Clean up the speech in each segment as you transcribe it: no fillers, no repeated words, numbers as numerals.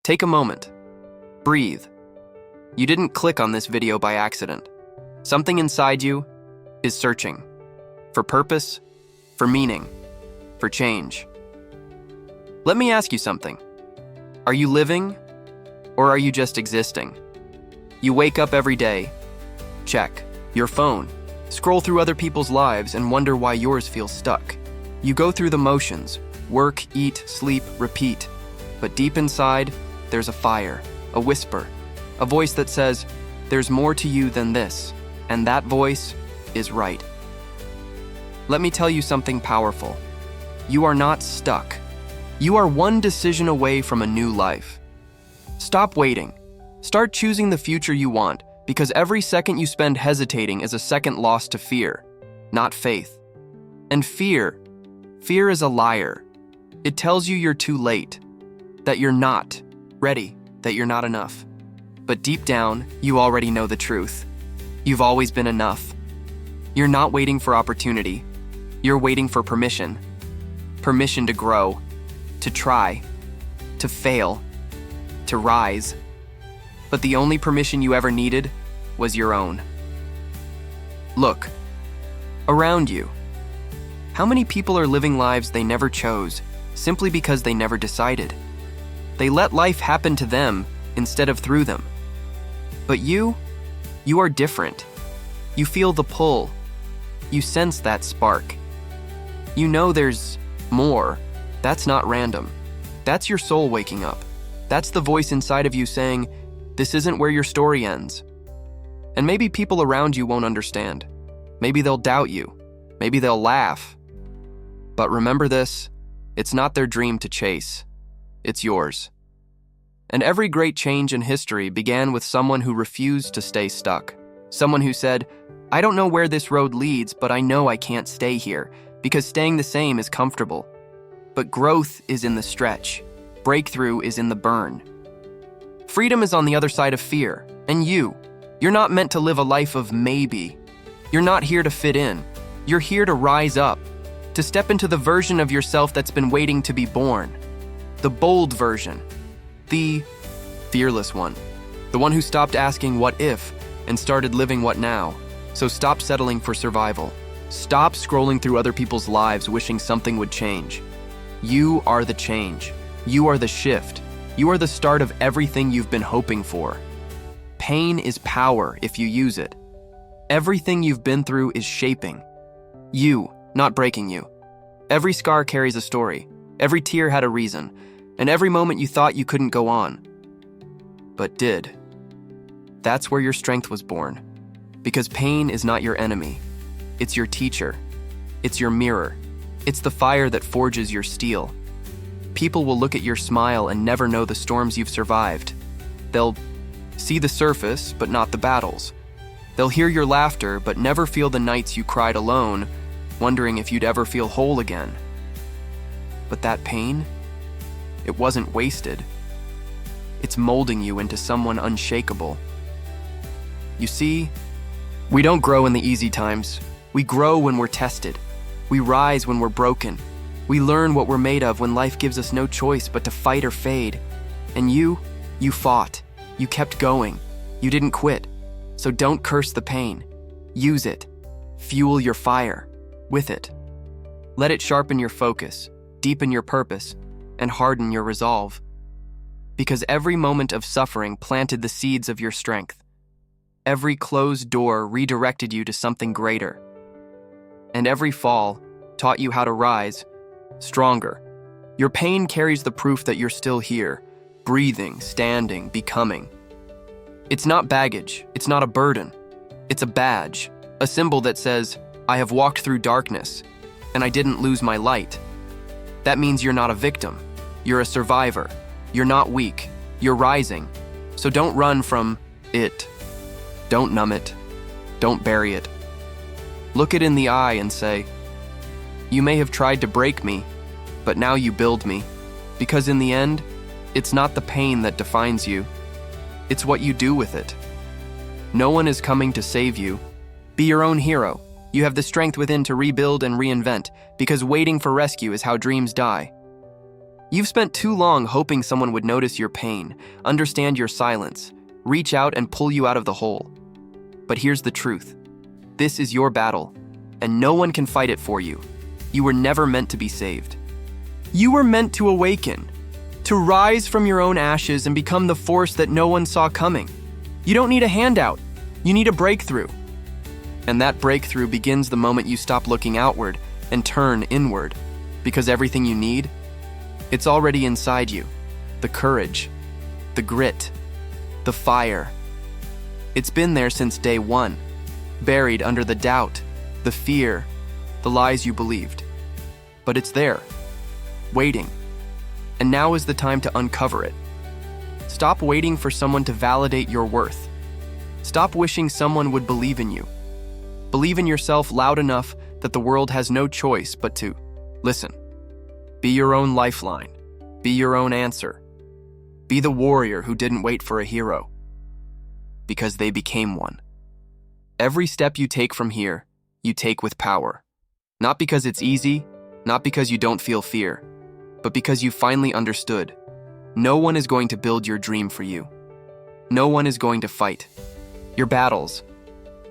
Take a moment. Breathe. You didn't click on this video by accident. Something inside you is searching for purpose, for meaning, for change. Let me ask you something. Are you living, or are you just existing? You wake up every day, check your phone, scroll through other people's lives and wonder why yours feels stuck. You go through the motions, work, eat, sleep, repeat. But deep inside, there's a fire, a whisper, a voice that says, there's more to you than this, and that voice is right. Let me tell you something powerful. You are not stuck. You are one decision away from a new life. Stop waiting. Start choosing the future you want, because every second you spend hesitating is a second lost to fear, not faith. And fear is a liar. It tells you you're too late, that you're not ready, that you're not enough. But deep down, you already know the truth. You've always been enough. You're not waiting for opportunity. You're waiting for permission. Permission to grow, to try, to fail, to rise. But the only permission you ever needed was your own. Look around you. How many people are living lives they never chose simply because they never decided? They let life happen to them instead of through them. But you are different. You feel the pull. You sense that spark. You know there's more. That's not random. That's your soul waking up. That's the voice inside of you saying, this isn't where your story ends. And maybe people around you won't understand. Maybe they'll doubt you. Maybe they'll laugh. But remember this, it's not their dream to chase. It's yours. And every great change in history began with someone who refused to stay stuck. Someone who said, I don't know where this road leads, but I know I can't stay here, because staying the same is comfortable. But growth is in the stretch. Breakthrough is in the burn. Freedom is on the other side of fear. And you're not meant to live a life of maybe. You're not here to fit in. You're here to rise up, to step into the version of yourself that's been waiting to be born. The bold version. The fearless one. The one who stopped asking what if and started living what now. So stop settling for survival. Stop scrolling through other people's lives wishing something would change. You are the change. You are the shift. You are the start of everything you've been hoping for. Pain is power if you use it. Everything you've been through is shaping you, not breaking you. Every scar carries a story. Every tear had a reason. And every moment you thought you couldn't go on, but did. That's where your strength was born. Because pain is not your enemy. It's your teacher. It's your mirror. It's the fire that forges your steel. People will look at your smile and never know the storms you've survived. They'll see the surface, but not the battles. They'll hear your laughter, but never feel the nights you cried alone, wondering if you'd ever feel whole again. But that pain, it wasn't wasted. It's molding you into someone unshakable. You see, we don't grow in the easy times. We grow when we're tested. We rise when we're broken. We learn what we're made of when life gives us no choice but to fight or fade. And you fought. You kept going. You didn't quit. So don't curse the pain. Use it. Fuel your fire with it. Let it sharpen your focus, deepen your purpose, and harden your resolve. Because every moment of suffering planted the seeds of your strength. Every closed door redirected you to something greater. And every fall taught you how to rise stronger. Your pain carries the proof that you're still here, breathing, standing, becoming. It's not baggage, it's not a burden. It's a badge, a symbol that says, I have walked through darkness, and I didn't lose my light. That means you're not a victim. You're a survivor. You're not weak. You're rising. So don't run from it. Don't numb it. Don't bury it. Look it in the eye and say, you may have tried to break me, but now you build me. Because in the end, it's not the pain that defines you. It's what you do with it. No one is coming to save you. Be your own hero. You have the strength within to rebuild and reinvent, because waiting for rescue is how dreams die. You've spent too long hoping someone would notice your pain, understand your silence, reach out and pull you out of the hole. But here's the truth. This is your battle, and no one can fight it for you. You were never meant to be saved. You were meant to awaken, to rise from your own ashes and become the force that no one saw coming. You don't need a handout. You need a breakthrough. And that breakthrough begins the moment you stop looking outward and turn inward, because everything you need, it's already inside you. The courage, the grit, the fire. It's been there since day one, buried under the doubt, the fear, the lies you believed. But it's there, waiting. And now is the time to uncover it. Stop waiting for someone to validate your worth. Stop wishing someone would believe in you. Believe in yourself loud enough that the world has no choice but to listen. Be your own lifeline. Be your own answer. Be the warrior who didn't wait for a hero, because they became one. Every step you take from here, you take with power. Not because it's easy, not because you don't feel fear, but because you finally understood. No one is going to build your dream for you. No one is going to fight your battles.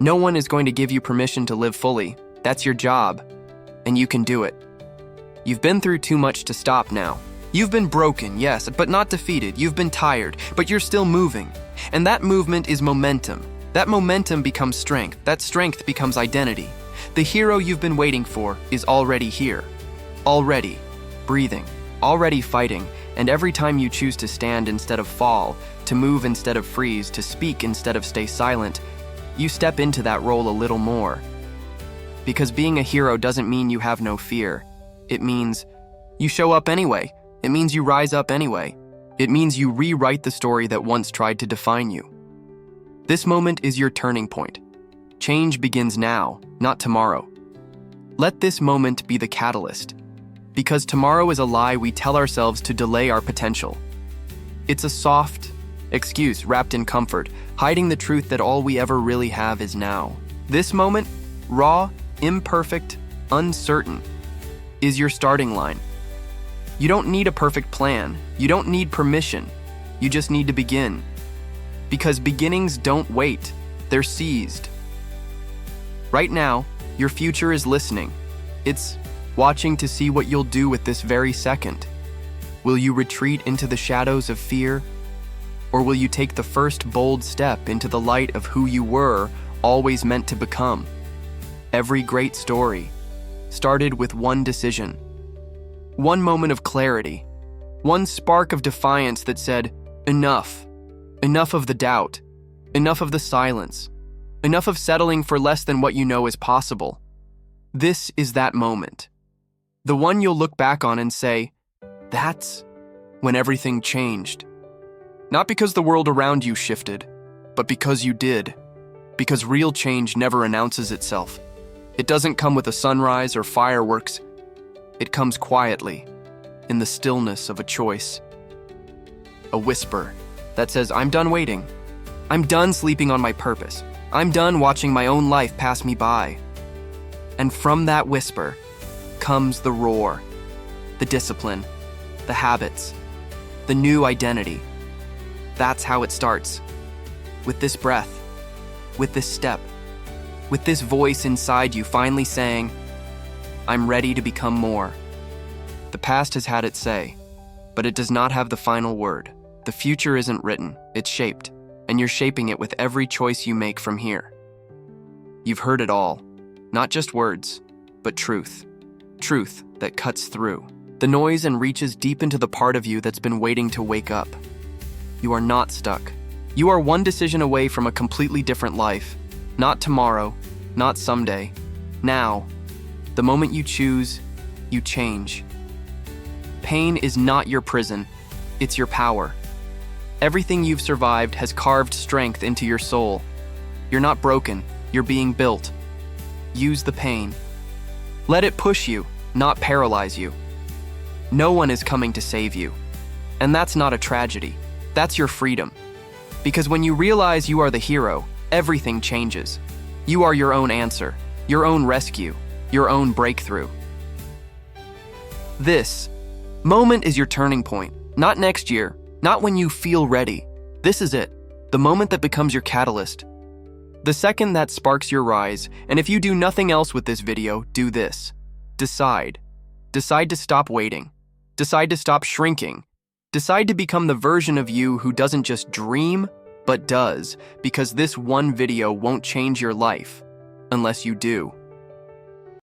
No one is going to give you permission to live fully. That's your job, and you can do it. You've been through too much to stop now. You've been broken, yes, but not defeated. You've been tired, but you're still moving. And that movement is momentum. That momentum becomes strength. That strength becomes identity. The hero you've been waiting for is already here. Already breathing, already fighting, and every time you choose to stand instead of fall, to move instead of freeze, to speak instead of stay silent, you step into that role a little more. Because being a hero doesn't mean you have no fear. It means you show up anyway. It means you rise up anyway. It means you rewrite the story that once tried to define you. This moment is your turning point. Change begins now, not tomorrow. Let this moment be the catalyst. Because tomorrow is a lie we tell ourselves to delay our potential. It's a soft excuse wrapped in comfort, hiding the truth that all we ever really have is now. This moment, raw, imperfect, uncertain, is your starting line. You don't need a perfect plan. You don't need permission. You just need to begin. Because beginnings don't wait. They're seized. Right now, your future is listening. It's watching to see what you'll do with this very second. Will you retreat into the shadows of fear? Or will you take the first bold step into the light of who you were always meant to become? Every great story started with one decision. One moment of clarity. One spark of defiance that said, enough. Enough of the doubt. Enough of the silence. Enough of settling for less than what you know is possible. This is that moment. The one you'll look back on and say, that's when everything changed. Not because the world around you shifted, but because you did. Because real change never announces itself. It doesn't come with a sunrise or fireworks. It comes quietly, in the stillness of a choice. A whisper that says, I'm done waiting. I'm done sleeping on my purpose. I'm done watching my own life pass me by. And from that whisper comes the roar, the discipline, the habits, the new identity. That's how it starts. With this breath, with this step, with this voice inside you finally saying, I'm ready to become more. The past has had its say, but it does not have the final word. The future isn't written, it's shaped, and you're shaping it with every choice you make from here. You've heard it all, not just words, but truth. Truth that cuts through the noise and reaches deep into the part of you that's been waiting to wake up. You are not stuck. You are one decision away from a completely different life. Not tomorrow, not someday. Now, the moment you choose, you change. Pain is not your prison, it's your power. Everything you've survived has carved strength into your soul. You're not broken, you're being built. Use the pain. Let it push you, not paralyze you. No one is coming to save you. And that's not a tragedy, that's your freedom. Because when you realize you are the hero, everything changes. You are your own answer, your own rescue, your own breakthrough. This Moment is your turning point. Not next year, not when you feel ready. This is it, the moment that becomes your catalyst. The second that sparks your rise, and if you do nothing else with this video, do this. Decide. Decide to stop waiting. Decide to stop shrinking. Decide to become the version of you who doesn't just dream, but does, because this one video won't change your life unless you do.